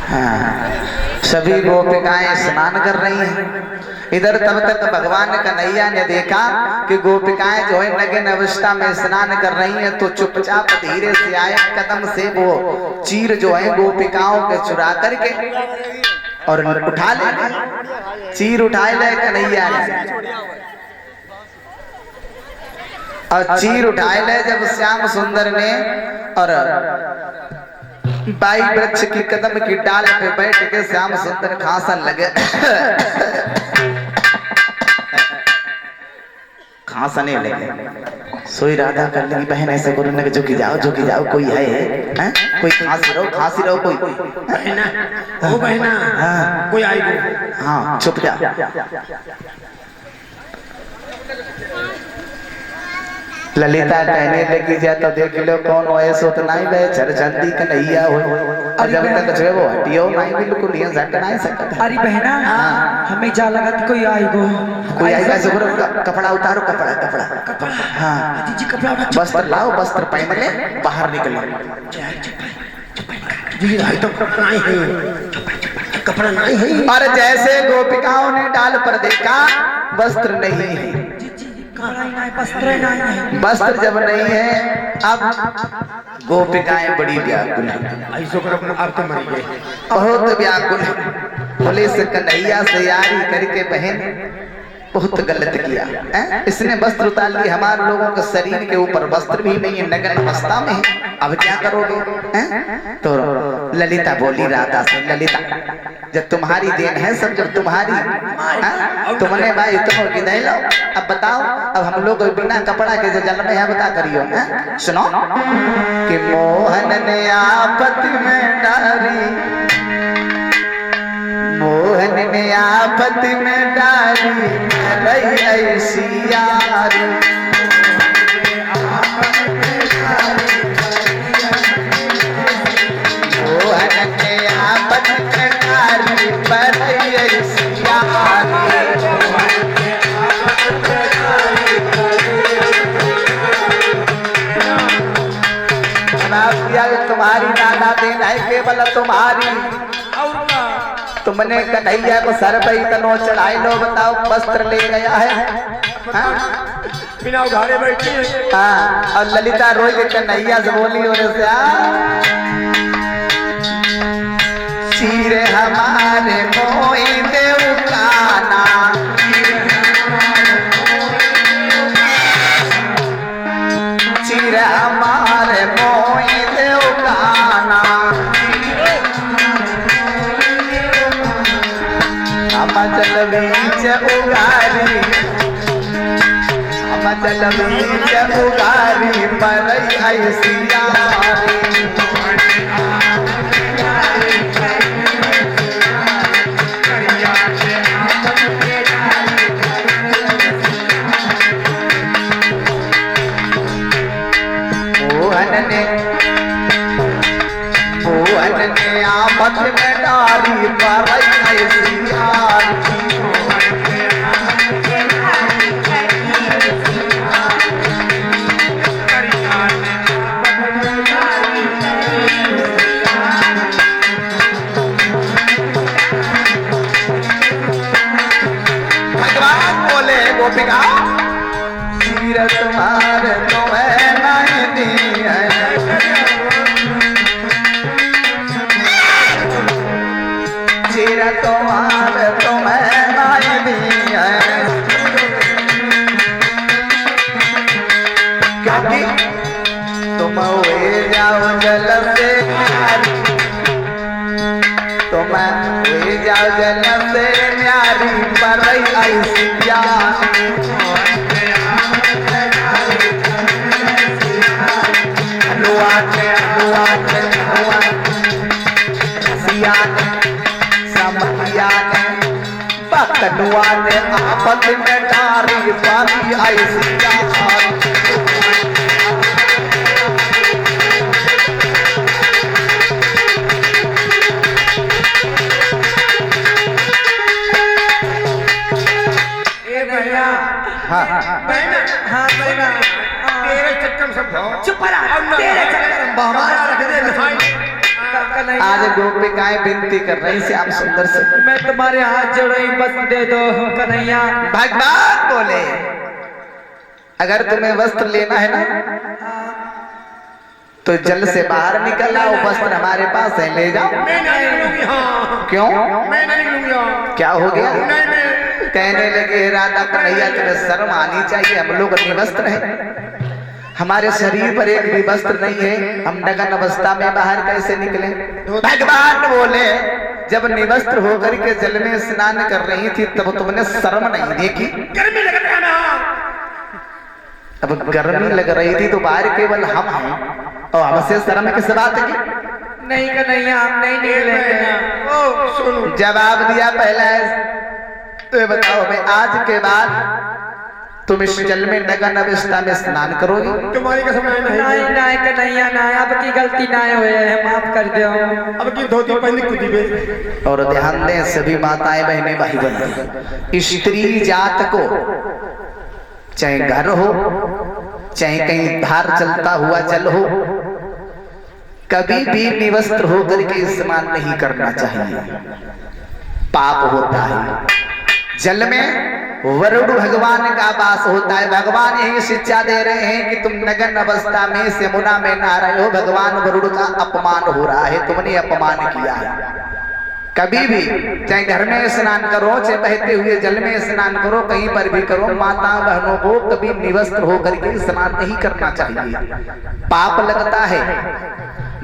हाँ, सभी गोपिकाएं स्नान कर रही हैं। इधर तब तक भगवान कन्हैया ने देखा कि गोपिकाएं जो है नग्न अवस्था में स्नान कर रही हैं, तो चुपचाप धीरे से आए कदम से वो चीर जो है गोपिकाओं के चुरा करके और उठा ले, चीर उठाए ले कन्हैया ने। और चीर उठाए ले जब श्याम सुंदर ने और बाई वृक्ष की कदम की डाल पे बैठ के श्याम सुंदर खांसन लगे, खांसने लगे। सोई राधा कर लगी, बहन ऐसे करो ना, झुकी जाओ कोई है? कोई खांसी रहो कोई बहना, ओ बहना, हाँ कोई आएगी। हाँ चुप जा। ललिता कहने लगी जा तो देख लो कौन हो, ऐसो तो नहीं बे चरचंदी कन्हैया हो, जब तक जो है वो हटियो नहीं बिल्कुल ये झट नहीं सकता। अरे बहना, हमें जा लगा कि कोई आएगा से कपड़ा उतारो, कपड़ा हाँ जी कपड़ा वस्त्र लाओ, वस्त्र पहन ले, बाहर निकलो। जी भाई तो कपड़ा नहीं है। और जैसे गोपिकाओं ने डाल पर देखा वस्त्र नहीं है, वस्त्र जब नहीं है, अब गोपिकाएं बड़ी व्याकुल हैं, बहुत व्याकुल। पुलिस कन्हैया से यारी करके बहन बहुत गलत किया, इसने वस्त्र उतार लिया, हमारे लोगों के शरीर के ऊपर वस्त्र भी नहीं है, नग्न अवस्था में है, अब क्या करोगे? तो ललिता बोली राधा से, ललिता जब तुम्हारी देन है सब, जब तुम्हारी तुमने भाई तुम किधर लो, अब बताओ, अब हम लोग बिना कपड़ा के जो जन्म है बता करियो। सुनो कि मोहन ने आपत्ति में डाली, मोहन ने आपत्ति में डाली ऐसी यारी, मोहन ने आपत्ति में डाली ऐसी यारी। तुम्हारी नाना देन है केवल तुम्हारी, तुमने कन्हैया को सर पे इतना चढ़ाई लो, बताओ वस्त्र ले गया है, बिना उधारे बैठी है। हाँ, और ललिता रोई के कन्हैया से बोली, और चीर हमारे मोई देव काना, चीर हमारे मोई देव काना, जल बीच उगारी, जल बीच उगारी पर ऐसी यारी। मोहन ने आपत में डारी पर ऐसी यारी। भगवान बोले गोपिका, सिर तुम्हारे तुम्हें नहीं दी है, सिर तुम्हारे तुम्हें नहीं दी है, क्योंकि तुम हुए जाओ जल से न्यारी, तुम हुए जाओ जल से न्यारी पर ऐसी यारी। कनुआ ने आपत में डारी पाली ऐसी यारी। हाँ तेरे चक्कर सब चुप रहा, तेरे चक्कर हमारा रख दे। कन्हैया। आज गोपिकाएं विनती कर रही श्याम सुंदर से, मैं तुम्हारे हाथ जोड़ रही, बस दे दो कन्हैया। भगवान बोले अगर तुम्हें वस्त्र लेना है ना तो जल से बाहर निकल आओ, वस्त्र हमारे पास है, ले जाओ। मैं नहीं लूंगी। हाँ क्यों, मैं नहीं लूंगी। क्या हो गया? नहीं मैं कहने लगे राधा कन्हैया तुम्हें शर्म आनी चाहिए, हम लोग निवस्त्र हैं, हमारे शरीर पर एक भी वस्त्र नहीं है, हम नग्न अवस्था में बाहर कैसे निकले? भगवान बोले जब निवस्त्र होकर के जल में स्नान कर रही थी तब तुमने शर्म नहीं देखी? गर्मी लग रहा ना। अब गर्मी लग रही थी तो बाहर केवल हम हैं और हमसे शर्म किस बात की? नहीं कन्हैया, हम नहीं निकलेंगे। ओ सुनो, जवाब दिया पहला, तो बताओ मैं आज के बाद तुम इस जल में नग्न अवस्था में स्नान करोगी? तुम्हारी कसम नहीं। नहीं नहीं कन्हैया ना, अब की गलती ना हुए है, माफ कर दो। अब की धोती पहनी खुदी बेच। और ध्यान दें सभी माताएं बहनें भाई बहन, स्त्री जात को चाहे घर हो चाहे कहीं धार चलता हुआ जल हो, कभी भी निवस्त्र होकर के स्नान नहीं करना चाहिए, पाप होता है। जल में वरुण भगवान का वास होता है, भगवान यही शिक्षा दे रहे हैं कि तुम नग्न अवस्था में यमुना में नहा रहे हो, भगवान वरुण का अपमान हो रहा है, तुमने अपमान किया है। कभी भी चाहे घर में स्नान करो चाहे बहते हुए जल में स्नान करो, कहीं पर भी करो, माता बहनों को कभी निवस्त्र होकर के स्नान नहीं करना चाहिए, पाप लगता है।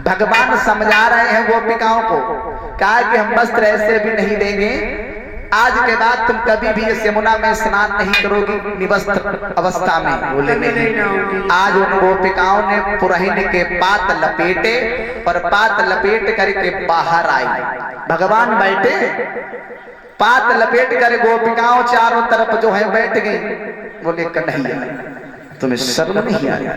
भगवान समझा रहे हैं गोपिकाओं को, कहा कि हम वस्त्र ऐसे भी नहीं देंगे, आज के बाद तुम कभी भी इस यमुना में स्नान नहीं करोगी निवस्त्र अवस्था में। बोले नहीं। आज उन गोपिकाओं ने पुरहिन के पात लपेटे और पात लपेट करके बाहर आई, भगवान बैठे, पात लपेट कर गोपिकाओं चारों तरफ जो है बैठ गई। बोले कन्हैया तुम्हें शर्म नहीं आ रही?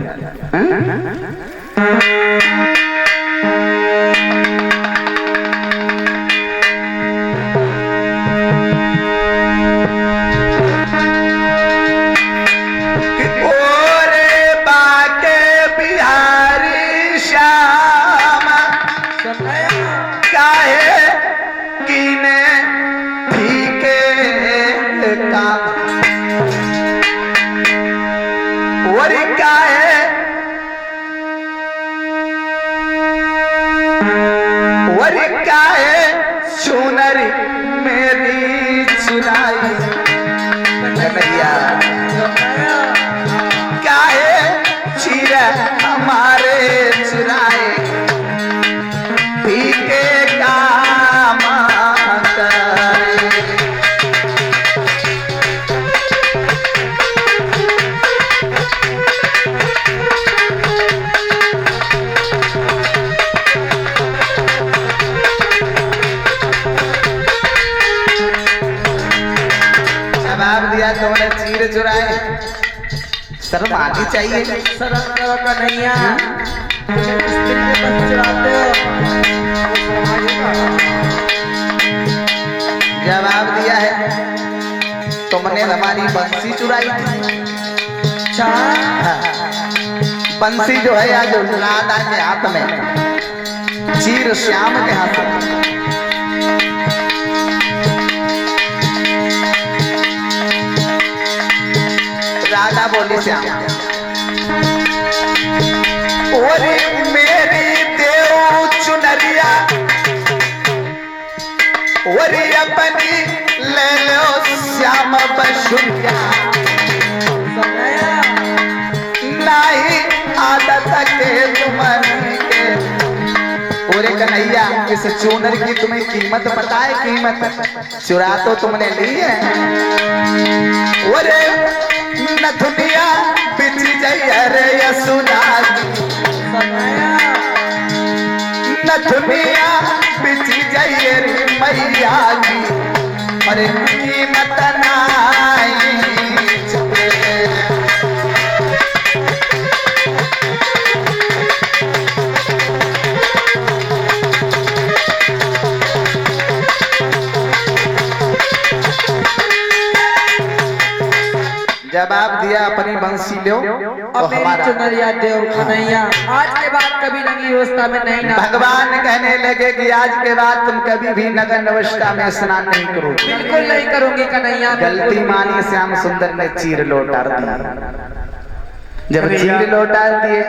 तुमने चीर चुराए, शर्म आनी चाहिए। शर्म करो कन्हैया, स्त्री के बस चुराते हो। जवाब दिया है तुमने हमारी बंसी चुराई थी। अच्छा बंसी जो है आज राधा के हाथ में, चीर श्याम के हाथ में। राधा बोली श्याम, ओरे मेरी देव चुनरिया, ओरे अपनी ले लो श्याम बसुरिया, नहीं आदत के तुम्हारी के। ओरे कन्हैया इस चूनर की तुम्हें कीमत पता है? कीमत चुरा तो तुमने ली है। ओरे नथुनिया बिछ जाइए रे यशुदा, नथुनिया बिछ जाइए रे मैया की, अरे कीमत नहीं जवाब दिया अपनी बंसी लो और और मेरी हमारा चुनरिया देव कन्हैया आज के बाद कभी रंगी अवस्था में नहीं ना भगवान कहने लगे कि आज के बाद तुम कभी भी नग्न अवस्था में स्नान नहीं करोगे। बिल्कुल नहीं करूंगी कन्हैया। गलती मानी श्याम सुंदर ने चीर लौटा दी। जब चीर लौटा दिए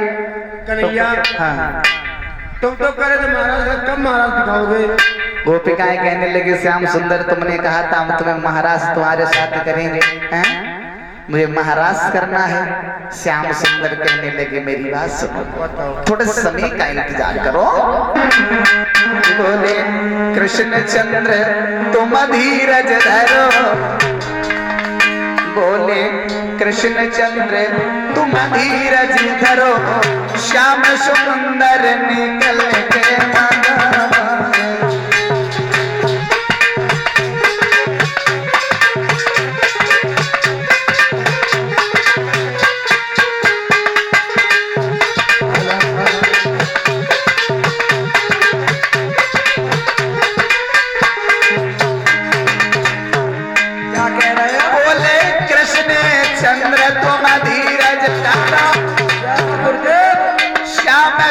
कन्हैया हाँ तुम तो करे तो महाराज कब महाराज दिखाओगे? गोपिकाएं कहने लगे श्याम सुंदर तुमने कहा था हम तुम्हें महाराज तुम्हारे साथ करेंगे हैं? मुझे महाराज करना है। श्याम सुंदर कहने लगे मेरी बात सुनो थोड़े समय का इंतजार करो। बोले कृष्ण चंद्र तुम धीरज धरो। बोले कृष्ण चंद्र तुम धीरज धरो श्याम सुंदर निकल के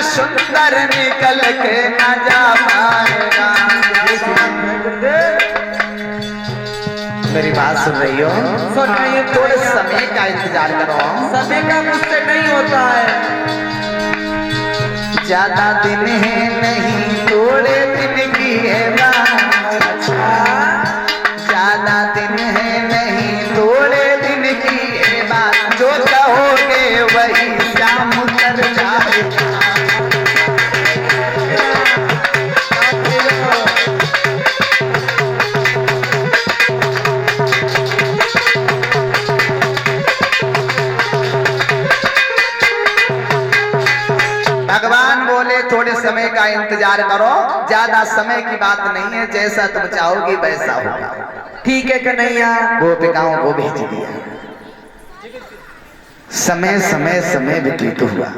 सुंदर निकल के न जा पाएगा। मेरी बात सुन रही हो? थोड़े समय का इंतजार करो। समय का मुझसे नहीं होता है। ज्यादा दिन है नहीं थोड़े दिन की है बात। ज्यादा दिन है नहीं थोड़े दिन की है बात। जो कहोगे वही श्याम उतर जाएगा। भगवान बोले थोड़े समय का इंतजार करो। ज्यादा समय की बात नहीं है। जैसा तुम चाहोगी वैसा होगा। ठीक है कन्हैया। गोपिकाओं को भेज दिया। समय समय समय व्यतीत हुआ।